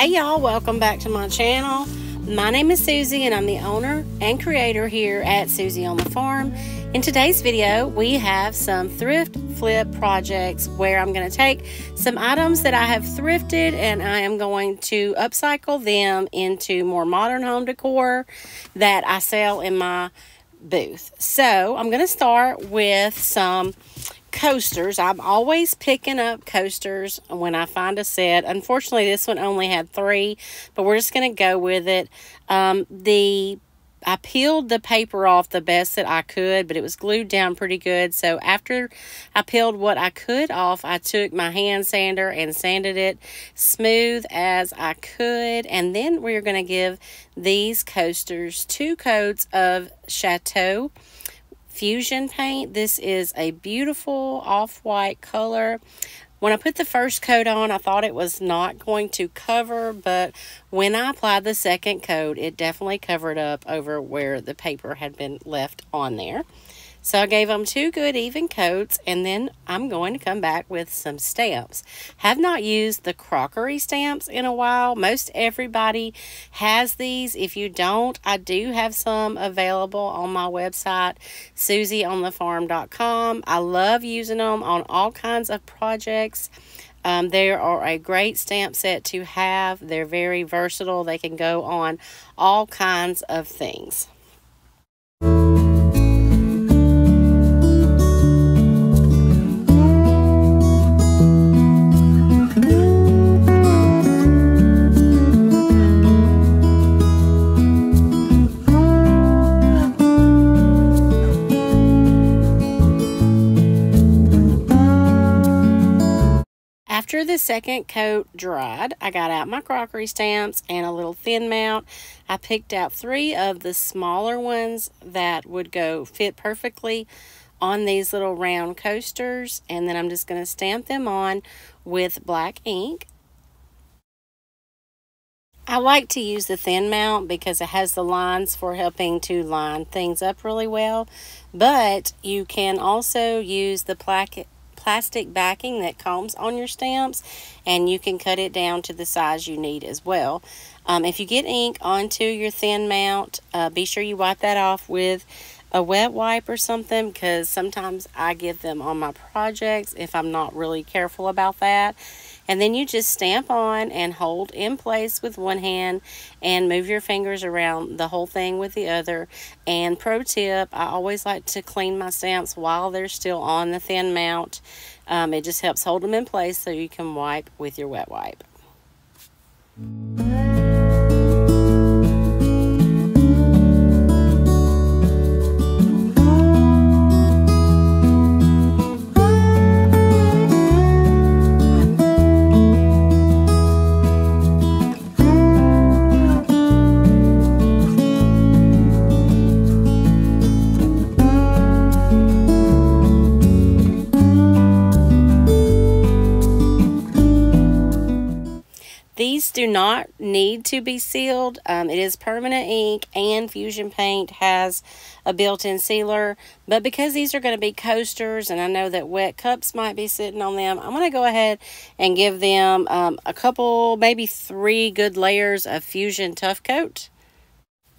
Hey y'all, welcome back to my channel. My name is Susie and I'm the owner and creator here at Susie on the Farm. In today's video, we have some thrift flip projects where I'm going to take some items that I have thrifted and I am going to upcycle them into more modern home decor that I sell in my booth. So I'm going to start with some coasters. I'm always picking up coasters when I find a set. Unfortunately, this one only had 3, but we're just going to go with it. I peeled the paper off the best that I could, but it was glued down pretty good. So after I peeled what I could off, I took my hand sander and sanded it smooth as I could. And then we're going to give these coasters 2 coats of Chateau Fusion paint. This is a beautiful off-white color. When I put the first coat on, I thought it was not going to cover, but when I applied the second coat, it definitely covered up over where the paper had been left on there. So I gave them 2 good even coats, and then I'm going to come back with some stamps. Have not used the crockery stamps in a while. Most everybody has these. If you don't, I do have some available on my website, susieonthefarm.com. I love using them on all kinds of projects. They are a great stamp set to have. They're very versatile. They can go on all kinds of things. After the second coat dried, I got out my crockery stamps and a little thin mount. I picked out 3 of the smaller ones that would fit perfectly on these little round coasters, and then I'm just going to stamp them on with black ink. I like to use the thin mount because it has the lines for helping to line things up really well, but you can also use the plastic backing that comes on your stamps, and you can cut it down to the size you need as well. If you get ink onto your thin mount, be sure you wipe that off with a wet wipe or something, because sometimes I get them on my projects if I'm not really careful about that. And then you just stamp on and hold in place with one hand and move your fingers around the whole thing with the other. And pro tip, I always like to clean my stamps while they're still on the thin mount. It just helps hold them in place so you can wipe with your wet wipe. These do not need to be sealed. It is permanent ink, and Fusion paint has a built-in sealer. But because these are going to be coasters, and I know that wet cups might be sitting on them, I'm going to go ahead and give them a couple, maybe 3 good layers of Fusion Tough Coat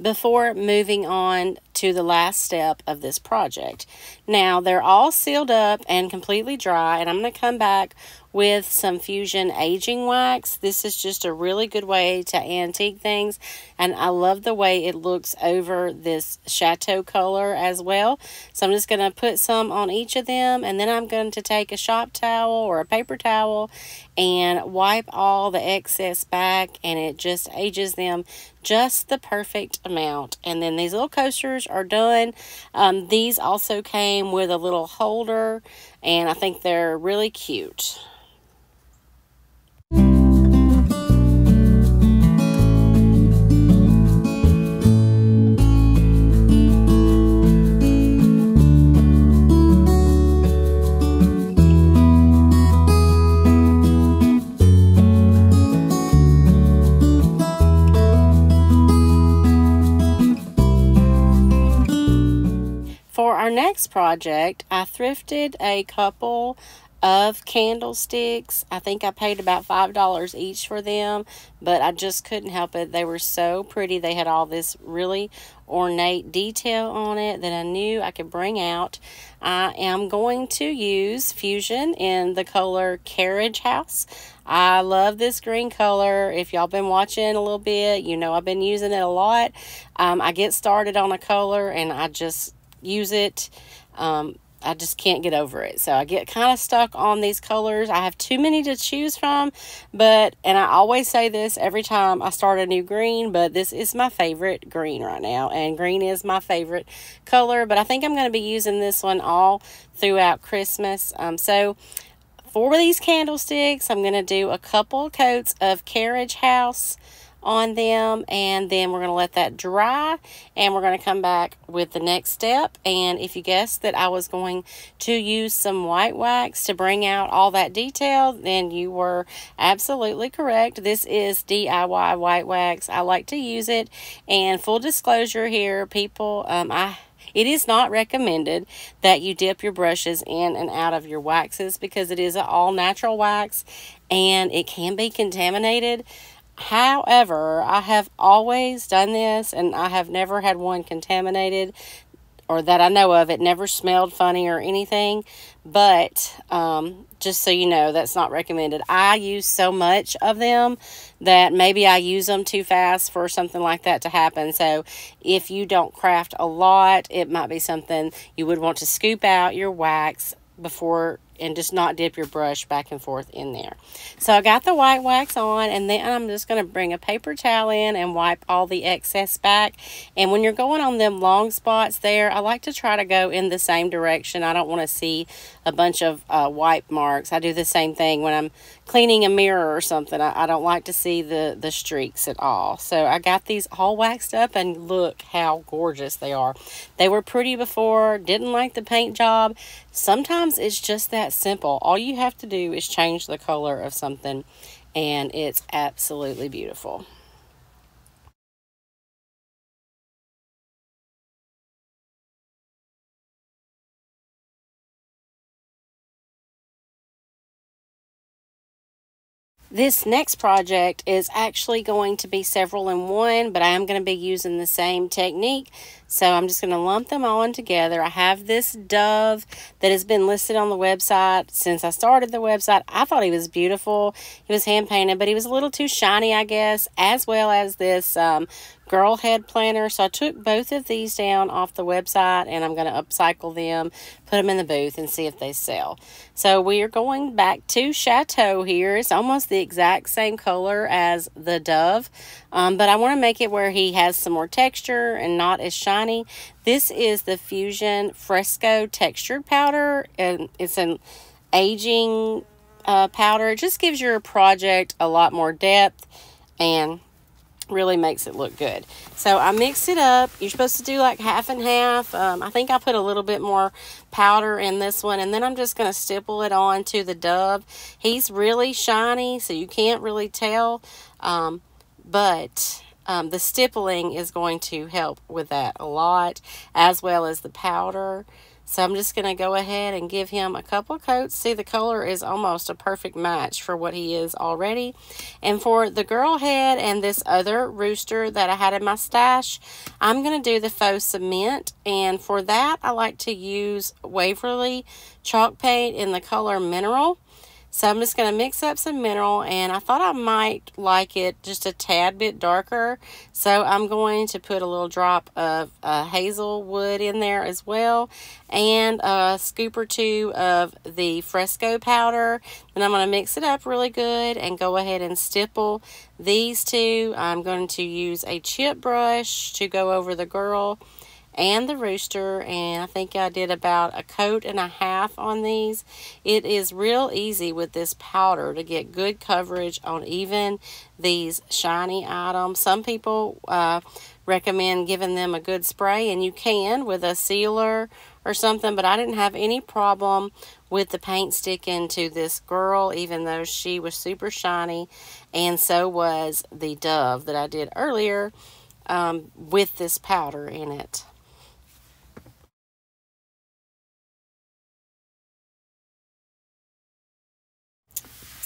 before moving on to the last step of this project. Now, they're all sealed up and completely dry, and I'm going to come back with some Fusion aging wax. This is just a really good way to antique things, and I love the way it looks over this chateau color as well. So I'm just going to put some on each of them, and then I'm going to take a shop towel or a paper towel and wipe all the excess back, and it just ages them just the perfect amount. And then these little coasters are done. These also came with a little holder, and I think they're really cute. For our next project, I thrifted a couple of Candlesticks. I think I paid about $5 each for them, but I just couldn't help it. They were so pretty. They had all this really ornate detail on it that I knew I could bring out. I am going to use Fusion in the color Carriage House. I love this green color. If y'all been watching a little bit, you know I've been using it a lot. I get started on a color and I just use it. I just can't get over it. So I get kind of stuck on these colors. I have too many to choose from, and I always say this every time I start a new green, but this is my favorite green right now, and green is my favorite color, but I think I'm going to be using this one all throughout Christmas. So for these candlesticks, I'm going to do a couple coats of Carriage House on them, and then we're going to let that dry, and we're going to come back with the next step. And if you guessed that I was going to use some white wax to bring out all that detail, then you were absolutely correct. This is DIY white wax. I like to use it, and full disclosure here, people, it is not recommended that you dip your brushes in and out of your waxes because it is an all-natural wax and it can be contaminated. However, I have always done this and I have never had one contaminated, or that I know of. It never smelled funny or anything, but just so you know, that's not recommended. I use so much of them that maybe I use them too fast for something like that to happen. So if you don't craft a lot, it might be something you would want to scoop out your wax before and just not dip your brush back and forth in there. So I got the white wax on, and then I'm just going to bring a paper towel in and wipe all the excess back. And when you're going on them long spots there, I like to try to go in the same direction. I don't want to see a bunch of wipe marks. I do the same thing when I'm cleaning a mirror or something. I don't like to see the streaks at all. So I got these all waxed up, and look how gorgeous they are. They were pretty before, didn't like the paint job. Sometimes it's just that simple. All you have to do is change the color of something, and it's absolutely beautiful. This next project is actually going to be several in one, but I am going to be using the same technique. So I'm just going to lump them all in together. I have this dove that has been listed on the website since I started the website. I thought he was beautiful. He was hand painted, but he was a little too shiny, I guess, as well as this girl head planner. So I took both of these down off the website, and I'm going to upcycle them, put them in the booth, and see if they sell. So we are going back to Chateau here. It's almost the exact same color as the dove, but I want to make it where he has some more texture and not as shiny. This is the Fusion Fresco Textured Powder, and it's an aging powder. It just gives your project a lot more depth and really makes it look good. So I mix it up. You're supposed to do like half and half. I think I put a little bit more powder in this one, and then I'm just going to stipple it on to the dove. He's really shiny, so you can't really tell, but the stippling is going to help with that a lot, as well as the powder. So I'm just going to go ahead and give him a couple coats. See, the color is almost a perfect match for what he is already. And for the girl head and this other rooster that I had in my stash, I'm going to do the faux cement. And for that, I like to use Waverly chalk paint in the color Mineral. So I'm just going to mix up some Mineral, and I thought I might like it just a tad bit darker. So I'm going to put a little drop of Hazelwood in there as well, and a scoop or two of the Fresco powder. And I'm going to mix it up really good and go ahead and stipple these two. I'm going to use a chip brush to go over the girl and the rooster, and I think I did about a coat and a half on these. It is real easy with this powder to get good coverage on even these shiny items. Some people recommend giving them a good spray, and you can with a sealer or something, but I didn't have any problem with the paint sticking to this girl, even though she was super shiny, and so was the dove that I did earlier with this powder in it.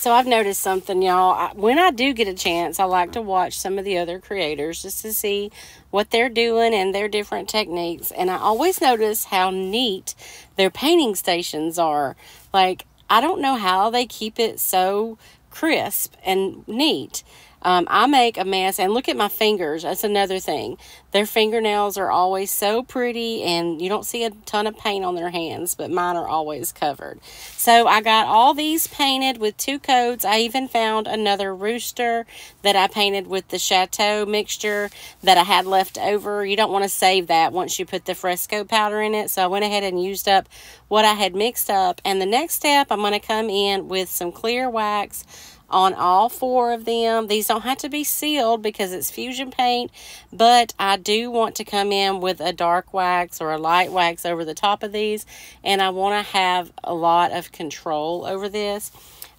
So I've noticed something, y'all. When I do get a chance, I like to watch some of the other creators just to see what they're doing and their different techniques. And I always notice how neat their painting stations are. Like, I don't know how they keep it so crisp and neat. I make a mess, and look at my fingers. That's another thing. Their fingernails are always so pretty, and you don't see a ton of paint on their hands, but mine are always covered. So I got all these painted with 2 coats. I even found another rooster that I painted with the Chateau mixture that I had left over. You don't want to save that once you put the fresco powder in it. So I went ahead and used up what I had mixed up. And the next step, I'm going to come in with some clear wax on all 4 of them. These don't have to be sealed because it's fusion paint, but I do want to come in with a dark wax or a light wax over the top of these, and I want to have a lot of control over this.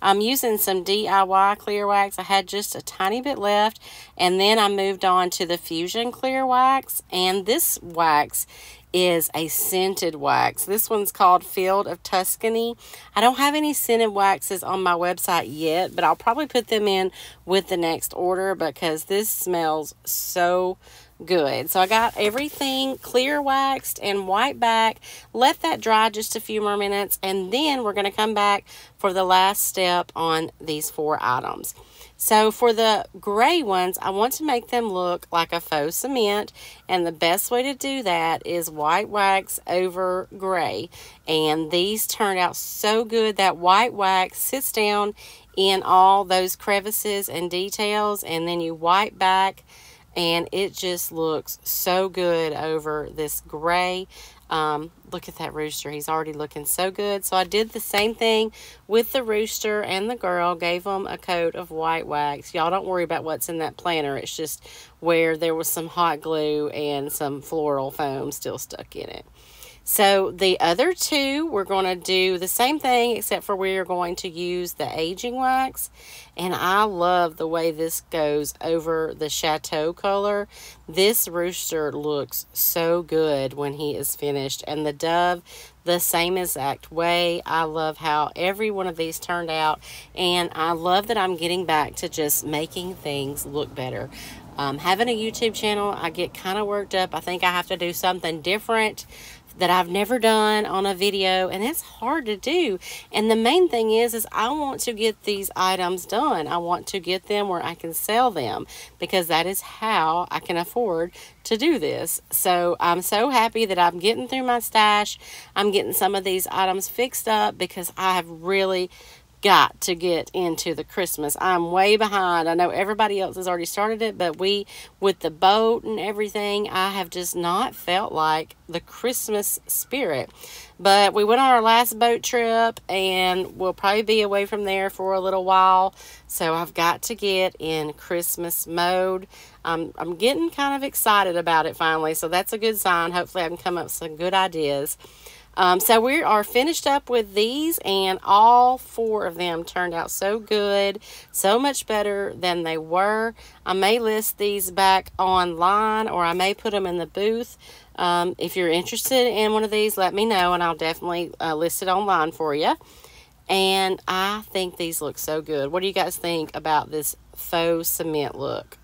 I'm using some DIY clear wax. I had just a tiny bit left, and then I moved on to the fusion clear wax, and this wax is a scented wax. This one's called Field of Tuscany. I don't have any scented waxes on my website yet, but I'll probably put them in with the next order because this smells so good. So I got everything clear waxed and white back. Let that dry just a few more minutes, and then we're going to come back for the last step on these 4 items. So for the gray ones, I want to make them look like a faux cement, and the best way to do that is white wax over gray. And these turned out so good. That white wax sits down in all those crevices and details, and then you white back, and it just looks so good over this gray. Look at that rooster. He's already looking so good. So I did the same thing with the rooster and the girl. Gave them a coat of white wax. Y'all don't worry about what's in that planner. It's just where there was some hot glue and some floral foam still stuck in it. So the other 2, we're going to do the same thing, except for we're going to use the aging wax. And I love the way this goes over the Chateau color. This rooster looks so good when he is finished. And the dove, the same exact way. I love how every one of these turned out. And I love that I'm getting back to just making things look better. Having a YouTube channel, I get kind of worked up. I think I have to do something different that I've never done on a video, and it's hard to do. And the main thing is I want to get these items done. I want to get them where I can sell them, because that is how I can afford to do this. So I'm so happy that I'm getting through my stash. I'm getting some of these items fixed up because I have really got to get into the Christmas. I'm way behind. I know everybody else has already started it, but with the boat and everything, I have just not felt like the Christmas spirit. But we went on our last boat trip, and we'll probably be away from there for a little while. So I've got to get in Christmas mode. I'm getting kind of excited about it finally, so that's a good sign. Hopefully I can come up with some good ideas. So we are finished up with these, and all 4 of them turned out so good, so much better than they were. I may list these back online, or I may put them in the booth. If you're interested in one of these, let me know, and I'll definitely list it online for you. And I think these look so good. What do you guys think about this faux cement look?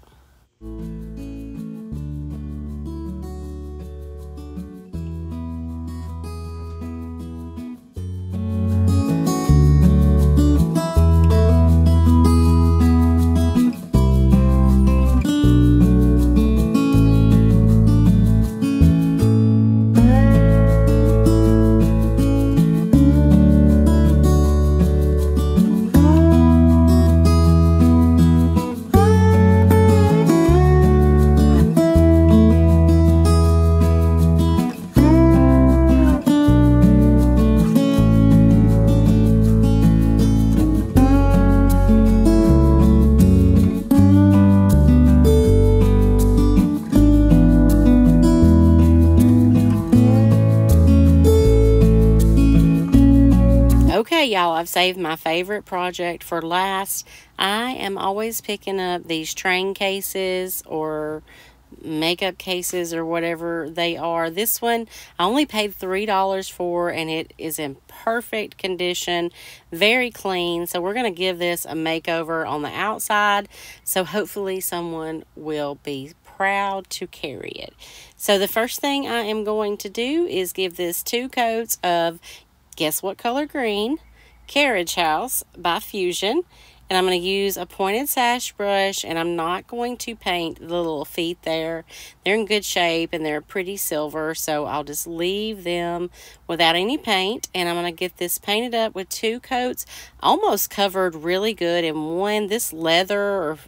Okay, y'all, I've saved my favorite project for last. I am always picking up these train cases or makeup cases or whatever they are. This one I only paid $3 for, and it is in perfect condition, very clean. So we're going to give this a makeover on the outside, so hopefully someone will be proud to carry it. So the first thing I am going to do is give this 2 coats of, guess what color green, Carriage House by Fusion. And I'm going to use a pointed sash brush, and I'm not going to paint the little feet there. They're in good shape and they're pretty silver, so I'll just leave them without any paint. And I'm going to get this painted up with 2 coats, almost covered really good in one. This leather, or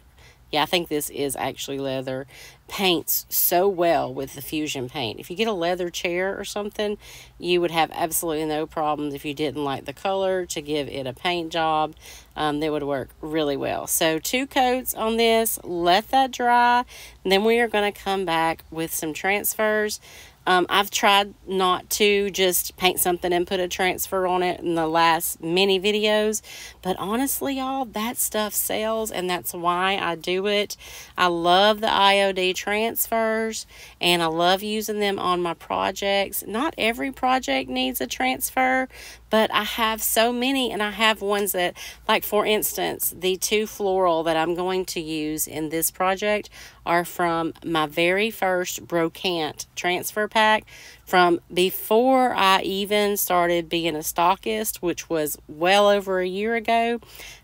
yeah, I think this is actually leather, paints so well with the Fusion paint. If you get a leather chair or something, you would have absolutely no problems if you didn't like the color to give it a paint job. That would work really well. So 2 coats on this, let that dry, and then we are going to come back with some transfers. I've tried not to just paint something and put a transfer on it in the last many videos, but honestly, y'all, that stuff sells, and that's why I do it. I love the IOD transfers, and I love using them on my projects. Not every project needs a transfer, but I have so many, and I have ones that, like for instance, the 2 floral that I'm going to use in this project are from my very first Brocante transfer pack from before I even started being a stockist, which was well over a year ago.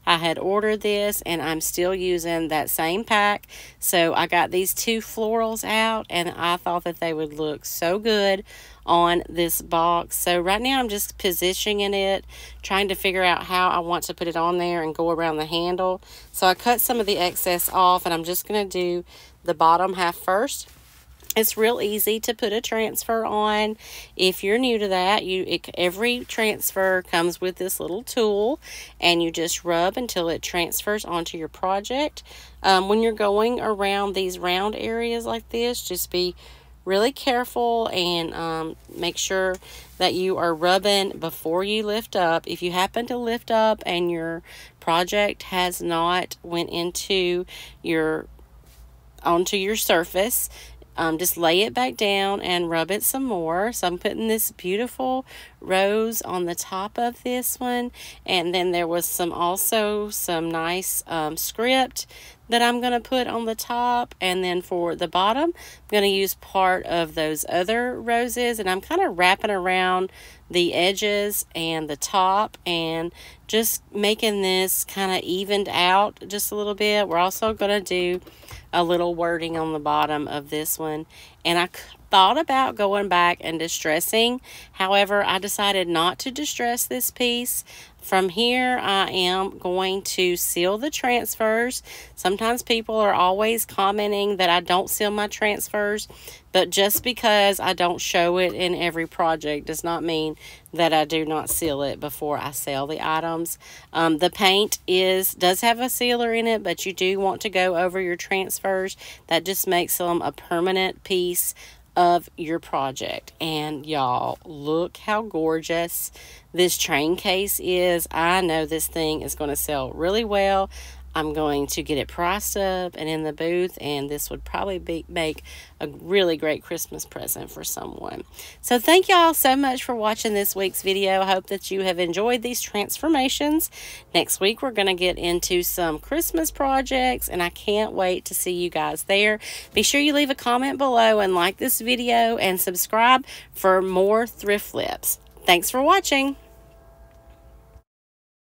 I had ordered this, and I'm still using that same pack. So I got these 2 florals out, and I thought that they would look so good on this box. So right now I'm just positioning it, trying to figure out how I want to put it on there and go around the handle. So I cut some of the excess off, and I'm just going to do the bottom half first. It's real easy to put a transfer on. If you're new to that, every transfer comes with this little tool, and you just rub until it transfers onto your project. When you're going around these round areas like this, just be really careful and make sure that you are rubbing before you lift up. If you happen to lift up and your project has not went onto your surface, just lay it back down and rub it some more. So I'm putting this beautiful rose on the top of this one, and then there was also some nice script that I'm going to put on the top. And then for the bottom, I'm going to use part of those other roses, and I'm kind of wrapping around the edges and the top and just making this kind of evened out just a little bit. We're also going to do a little wording on the bottom of this one, and I thought about going back and distressing. However, I decided not to distress this piece. From here, I am going to seal the transfers. Sometimes people are always commenting that I don't seal my transfers, but just because I don't show it in every project does not mean that I do not seal it before I sell the items. The paint does have a sealer in it, but you do want to go over your transfers. That just makes them a permanent piece of your project. And y'all, look how gorgeous this train case is. I know this thing is going to sell really well. I'm going to get it priced up and in the booth, and this would probably make a really great Christmas present for someone. So thank y'all so much for watching this week's video. I hope that you have enjoyed these transformations. Next week, we're going to get into some Christmas projects, and I can't wait to see you guys there. Be sure you leave a comment below and like this video and subscribe for more thrift flips. Thanks for watching.